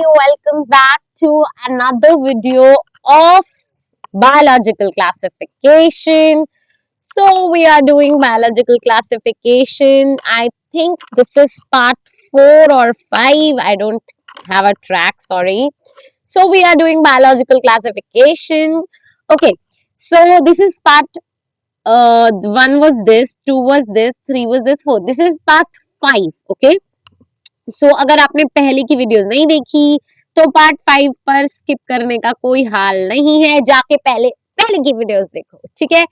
welcome back to another video of biological classification. So we are doing biological classification. I think this is part 4 or 5. I don't have a track, sorry. So we are doing biological classification. Okay, so this is part 1 was this, 2 was this, 3 was this, 4. This is part 5, okay. अगर आपने पहले की videos नहीं देखी तो part 5 पर skip करने का कोई हाल नहीं है, जाके पहले पहले की वीडियोस देखो, ठीक है.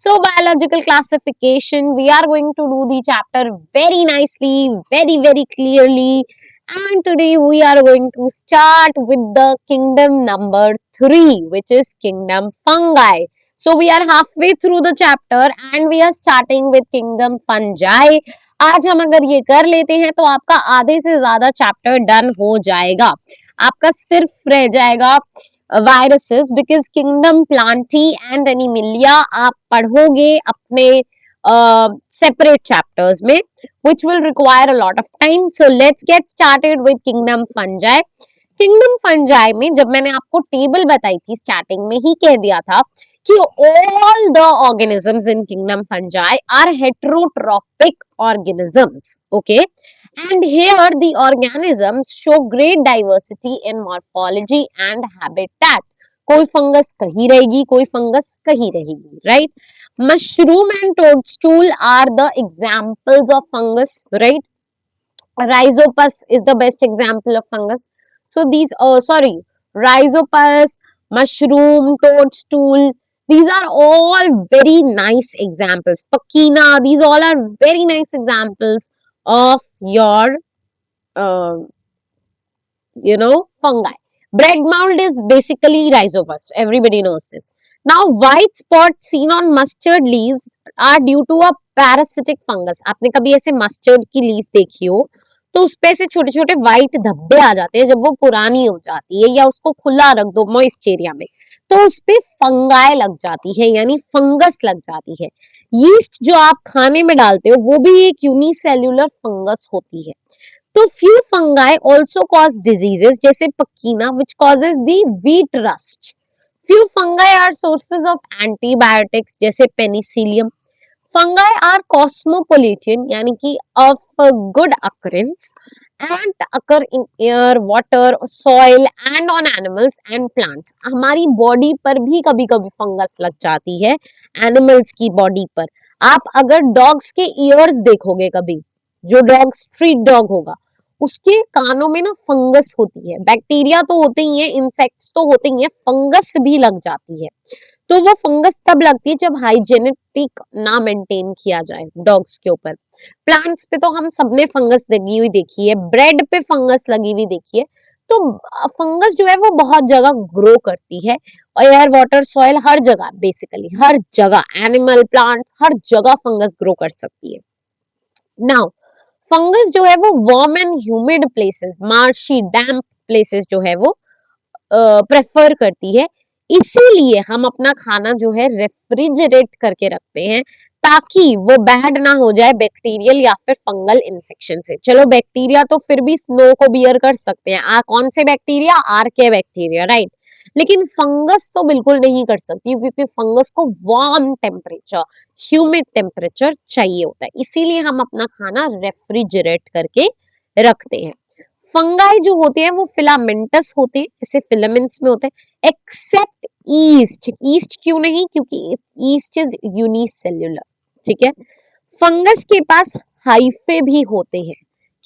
So biological classification, we are going to do the chapter very nicely, very very clearly, and today we are going to start with the kingdom number 3, which is kingdom fungi. So we are halfway through the chapter and we are starting with kingdom fungi. आज हम अगर ये कर लेते हैं तो आपका आधे से ज्यादा चैप्टर डन हो जाएगा. आपका सिर्फ रह जाएगा viruses, because kingdom Plantae and Animalia आप पढ़ोगे अपने सेपरेट चैप्टर्स में, which will require a lot of time. So let's get started with kingdom fungi. Kingdom fungi में जब मैंने आपको टेबल बताई थी स्टार्टिंग में ही कह दिया था कि all the organisms in kingdom fungi are heterotrophic organisms, okay, and here the organisms show great diversity in morphology and habitat. कोई फंगस कहीं रहेगी, कोई फंगस कहीं रहेगी, right? Mushroom and toadstool are the examples of fungus, right? Rhizopus is the best example of fungus. So these, rhizopus, mushroom, toadstool, these are all very nice examples. Pakina, these all are very nice examples of your, fungi. Bread mold is basically rhizopus. Everybody knows this. Now, white spots seen on mustard leaves are due to a parasitic fungus. आपने कभी ऐसे mustard की leaf देखी हो तो उस पे से छोटे छोटे व्हाइट धब्बे आ जाते हैं जब वो पुरानी हो जाती है, या उसको खुला रख दो मॉइस्ट एरिया में तो उस पे फंगाई लग जाती है, यानी फंगस लग जाती है. यीस्ट जो आप खाने में डालते हो वो भी एक यूनिसेल्युलर फंगस होती है. तो few fungi also cause diseases, जैसे Puccinia which causes the wheat rust. Few fungi are sources of antibiotics, जैसे पेनिसिलियम. Fungi are cosmopolitan, यानी कि of good occurrence and occur in air, water, soil and on animals and plants. हमारी body पर भी कभी कभी fungus लग जाती है, एनिमल्स की बॉडी पर. आप अगर डॉग्स के ईयर्स देखोगे कभी, जो डॉग स्ट्रीट डॉग होगा उसके कानों में ना फंगस होती है. बैक्टीरिया तो होते ही है, इंसेक्ट्स तो होते ही है, फंगस भी लग जाती है. तो वो फंगस तब लगती है जब हाइजेनेटिक ना मेंटेन किया जाए डॉग्स के ऊपर. प्लांट्स पे तो हम सबने फंगस लगी हुई देखी है, ब्रेड पे फंगस लगी हुई देखी है. तो फंगस जो है वो बहुत जगह ग्रो करती है, एयर, वाटर, सॉइल, हर जगह, बेसिकली हर जगह, एनिमल, प्लांट्स, हर जगह फंगस ग्रो कर सकती है. नाउ फंगस जो है वो warm and humid places, marshy, damp places जो है वो प्रेफर करती है. इसीलिए हम अपना खाना जो है रेफ्रिजरेट करके रखते हैं ताकि वो बैड ना हो जाए बैक्टीरियल या फिर फंगल इन्फेक्शन से. चलो बैक्टीरिया तो फिर भी स्नो को बियर कर सकते हैं, कौन से बैक्टीरिया, आर्के बैक्टीरिया, राइट. लेकिन फंगस तो बिल्कुल नहीं कर सकती क्योंकि फंगस को वार्म टेम्परेचर, ह्यूमिड टेम्परेचर चाहिए होता है. इसीलिए हम अपना खाना रेफ्रिजरेट करके रखते हैं. फंगाई जो होते हैं वो फिलामेंटस होते हैं, जैसे फिलामेंट्स में होते हैं, एक्सेप्ट ईस्ट. ईस्ट क्यों नहीं, क्योंकि ईस्ट इज यूनिसेल्युलर, ठीक है. फंगस के पास हाइफे भी होते हैं.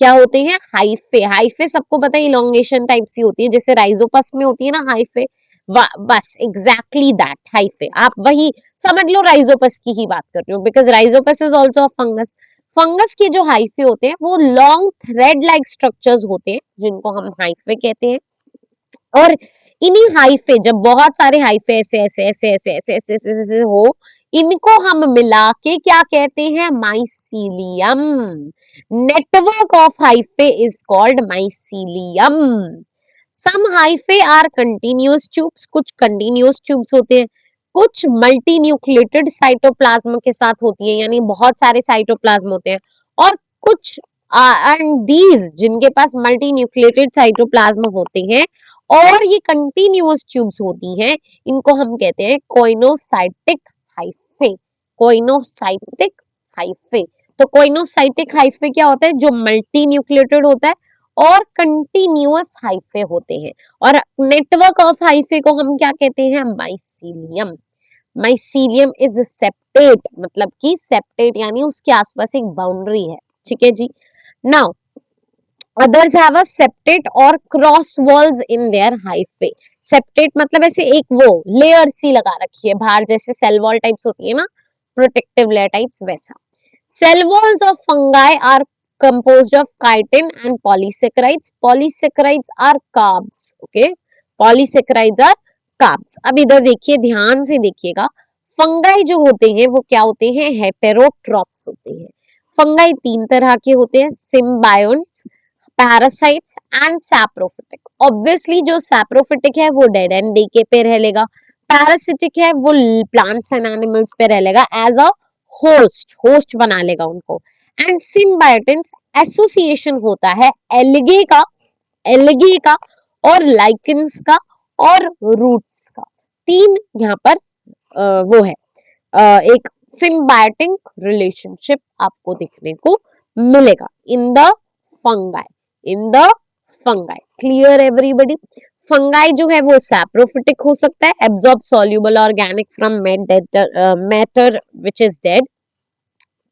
क्या होते हैं, हाइफे. हाइफे सबको पता है इलोंगेशन टाइप सी होती है, जैसे राइजोपस में होती है ना हाइफे, बस एग्जैक्टली दैट हाइफे. आप वही समझ लो, राइजोपस की ही बात कर रही हूँ, because Rhizopus is also a fungus. Fungus के जो हाइफे होते हैं वो लॉन्ग थ्रेड लाइक स्ट्रक्चर्स होते हैं जिनको हम हाइफे कहते हैं. और इन्हीं हाइफे, जब बहुत सारे हाइफे ऐसे ऐसे ऐसे ऐसे ऐसे ऐसे ऐसे ऐसे हो, इनको हम मिला के क्या कहते हैं, mycelium. Network of hyphae is called mycelium. Some hyphae are continuous tubes, कुछ कंटिन्यूअस ट्यूब्स होते हैं, कुछ मल्टी न्यूक्लिएटेड साइटोप्लाज्म के साथ होती है, यानी बहुत सारे साइटोप्लाज्म होते हैं, और कुछ एंड दीज जिनके पास मल्टी न्यूक्लिएटेड साइटोप्लाज्म होते हैं और ये कंटिन्यूअस ट्यूब्स होती हैं, इनको हम कहते हैं कोइनोसाइटिक हाइफे। Coenocytic hyphae. तो कोइनोसाइटिक हाइफे क्या होता है? जो मल्टी न्यूक्लिएटेड होता है और कंटिन्यूअस हाइफे होते हैं। और नेटवर्क ऑफ हाइफे को हम क्या कहते हैं? माइसीलियम। माइसीलियम इज सेप्टेट, मतलब कि सेप्टेट यानी उसके आसपास एक बाउंड्री है। ठीक है जी। Now others have a septate or cross walls in their hyphae। Septate मतलब ऐसे एक वो लेयर सी लगा रखी है बाहर, जैसे सेल वॉल टाइप्स होती है ना, प्रोटेक्टिव लेयर टाइप्स, वैसा। Cell walls of fungi are composed of chitin and polysaccharides। polysaccharides are carbs। okay, polysaccharides are carbs। अब इधर देखिए, ध्यान से देखिएगा, फंगाई जो होते हैं वो क्या होते हैं? हेटेरोट्रॉप्स होते हैं। फंगाई तीन तरह के होते हैं, सिम्बायोन्ट्स, पैरासाइट्स एंड सैप्रोफिटिक। ऑब्वियसली जो सैप्रोफिटिक है वो डेड एंड डीके पे रह लेगा, पैरासिटिक है वो प्लांट्स एंड एनिमल्स पे रह लेगा एज अ होस्ट, होस्ट बना लेगा उनको। एंड सिम्बायोटिक्स एसोसिएशन होता है एल्गे का और लाइकेंस का और रूट्स का। तीन यहाँ पर वो है, एक सिम्बायोटिक रिलेशनशिप आपको देखने को मिलेगा in the fungi. In the fungi, clear everybody? Fungi जो है वो सैप्रोफिटिक हो सकता है, absorb soluble organic from matter which is dead.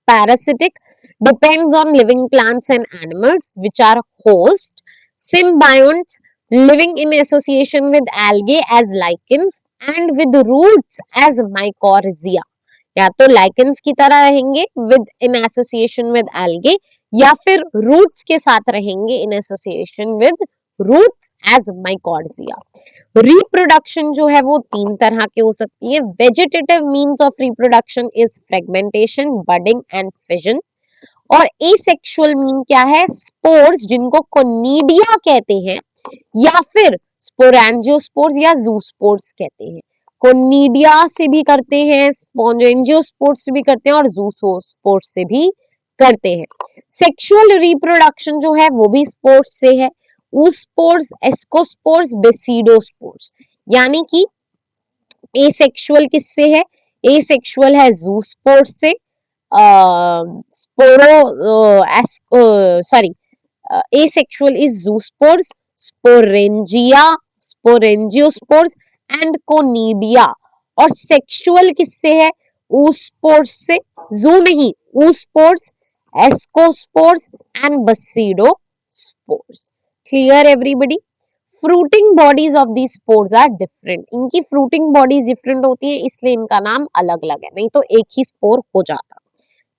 Parasitic depends on living plants and animals which are host. Symbionts living in association with algae as lichens and with roots as mycorrhiza। या तो lichens की तरह रहेंगे with in association with algae, या फिर roots के साथ रहेंगे in association with roots as mycorrhiza. Reproduction जो है वो तीन तरह के हो सकती है। Vegetative means of reproduction is fragmentation, budding and fission. और एसेक्सुअल मीन क्या है? स्पोर्स, जिनको कोनिडिया कहते हैं, या फिर स्पोरेंजियोस्पोर्स या जूस्पोर्स कहते हैं। कोनिडिया से भी करते हैं, स्पोरेंजियोस्पोर्स से भी करते हैं और जूस्पोर्स से भी करते हैं। सेक्सुअल रिप्रोडक्शन जो है वो भी स्पोर्स से है, ऊस्पोर्स, एस्कोस्पोर्स, बेसिडोस्पोर्स। यानी कि एसेक्सुअल किससे है? एसेक्सुअल है जूस्पोर्स से, sorry, asexual is zoospores, sporangiospors and conidia। और सेक्सुअल किससे है? oospores से, जू नहीं, oospores, ascospores and basidospores। Clear everybody? Fruiting bodies of the spores are different. इनकी फ्रूटिंग बॉडीज डिफरेंट होती है, इसलिए इनका नाम अलग अलग है, नहीं तो एक ही स्पोर हो जाता।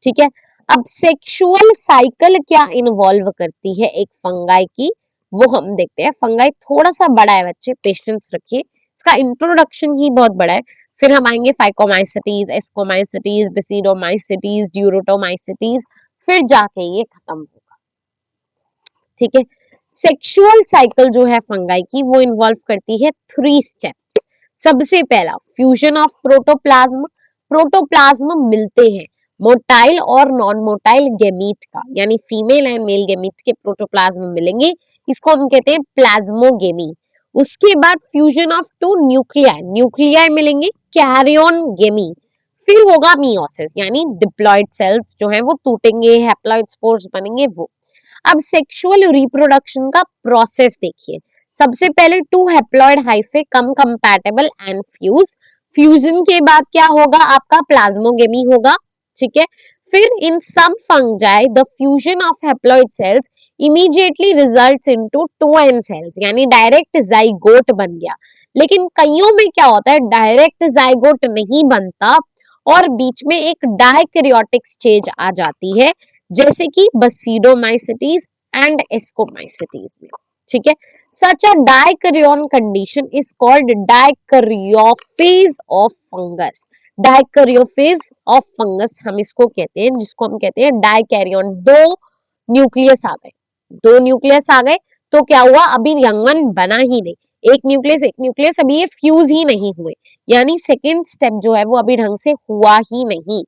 ठीक है। अब सेक्सुअल साइकिल क्या इन्वॉल्व करती है एक फंगाई की, वो हम देखते हैं। फंगाई थोड़ा सा बड़ा है बच्चे, पेशेंस रखिए, इसका इंट्रोडक्शन ही बहुत बड़ा है। फिर हम आएंगे फाइकोमाइसिटीज, एस्कोमाइसिटीज, बेसिडोमाइसिटीज, ड्यूरोटोमाइसिटीज, फिर जाके ये खत्म होगा। ठीक है। सेक्सुअल साइकिल जो है फंगाई की वो इन्वॉल्व करती है 3 स्टेप्स। सबसे पहला फ्यूजन ऑफ प्रोटोप्लाज्म। प्रोटोप्लाज्म मिलते हैं मोटाइल और नॉन मोटाइल गेमीट का, यानी फीमेल एंड मेल गेमीट के प्रोटोप्लाज्म मिलेंगे, इसको हम कहते हैं प्लाज्मोगेमी। उसके बाद फ्यूजन ऑफ 2 न्यूक्लियाई, न्यूक्लियाई मिलेंगे, कैरियन गेमी। फिर होगा मियोसिस, यानी डिप्लॉइड सेल्स जो है वो टूटेंगे, हैप्लॉइड स्पोर्स बनेंगे वो। अब सेक्सुअल रिप्रोडक्शन का प्रोसेस देखिए। सबसे पहले 2 haploid hyphae come compatible and fuse. Fusion के बाद क्या होगा? आपका प्लाज्मोगेमी होगा। ठीक है। फिर in some fungi the fusion of haploid cells immediately results into 2n cells, यानी डायरेक्ट जाइगोट बन गया। लेकिन कईयों में क्या होता है? डायरेक्ट जाइगोट नहीं बनता और बीच में एक डायकैरियोटिक स्टेज आ जाती है, जैसे कि बसीडोमाइसिटीज एंड एस्कोमाइसिटीज में। ठीक है। Such a dikaryon condition is called dikaryophase of fungus. Dikaryophase of fungus हम इसको कहते हैं, जिसको हम कहते हैं डायकैरियन। 2 न्यूक्लियस आ गए, 2 न्यूक्लियस आ गए, तो क्या हुआ? अभी यंगन बना ही नहीं, एक न्यूक्लियस अभी ये फ्यूज ही नहीं हुए, यानी सेकेंड स्टेप जो है वो अभी ढंग से हुआ ही नहीं,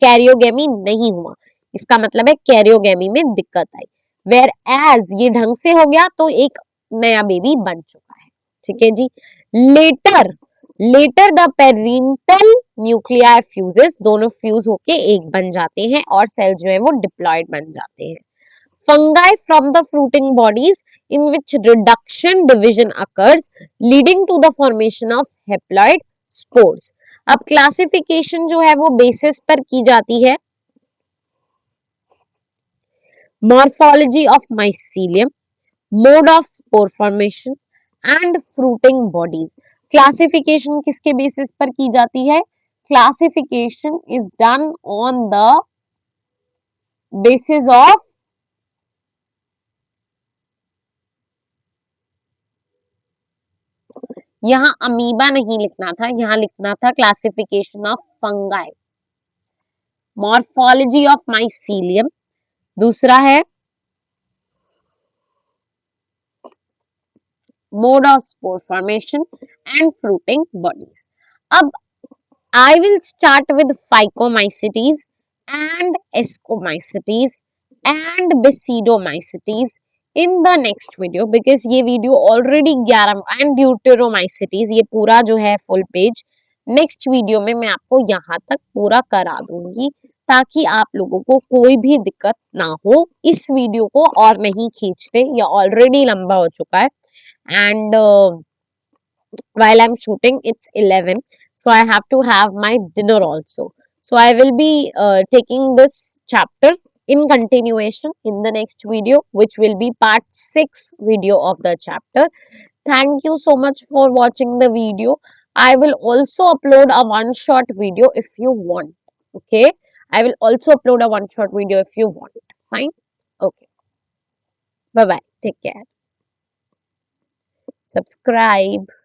कैरियोगेमी नहीं हुआ। इसका मतलब है कैरियोगेमी में दिक्कत आई। वेयर एज ये ढंग से हो गया तो एक नया बेबी बन चुका है। ठीक है जी। Later later the parental nuclei fuses, दोनों फ्यूज होके एक बन जाते हैं और सेल जो है वो डिप्लॉयड बन जाते हैं। Fungi from the fruiting bodies in which reduction division occurs leading to the formation of haploid spores। अब क्लासिफिकेशन जो है वो बेसिस पर की जाती है morphology of mycelium, mode of spore formation and fruiting bodies। Classification किसके बेसिस पर की जाती है? Classification is done on the basis of, यहाँ अमीबा नहीं लिखना था, यहाँ लिखना था classification of fungi. Morphology of mycelium, दूसरा है mode of spore formation and fruiting bodies. अब I will start with Phycomycetes and Ascomycetes and Basidomycetes in the next video because ये वीडियो ऑलरेडी 11 and Deuteromycetes, ये पूरा जो है full page next video में मैं आपको यहाँ तक पूरा करा दूंगी ताकि आप लोगों को कोई भी दिक्कत ना हो। इस वीडियो को और नहीं खींचते, ये ऑलरेडी लंबा हो चुका है and while I'm shooting it's 11, so I have to have my dinner also, so I will be taking this chapter in continuation in the next video which will be part 6 video of the chapter. Thank you so much for watching the video. I will also upload a one shot video if you want. Okay, I will also upload a one shot video if you want. Fine. Okay, bye bye, take care, subscribe.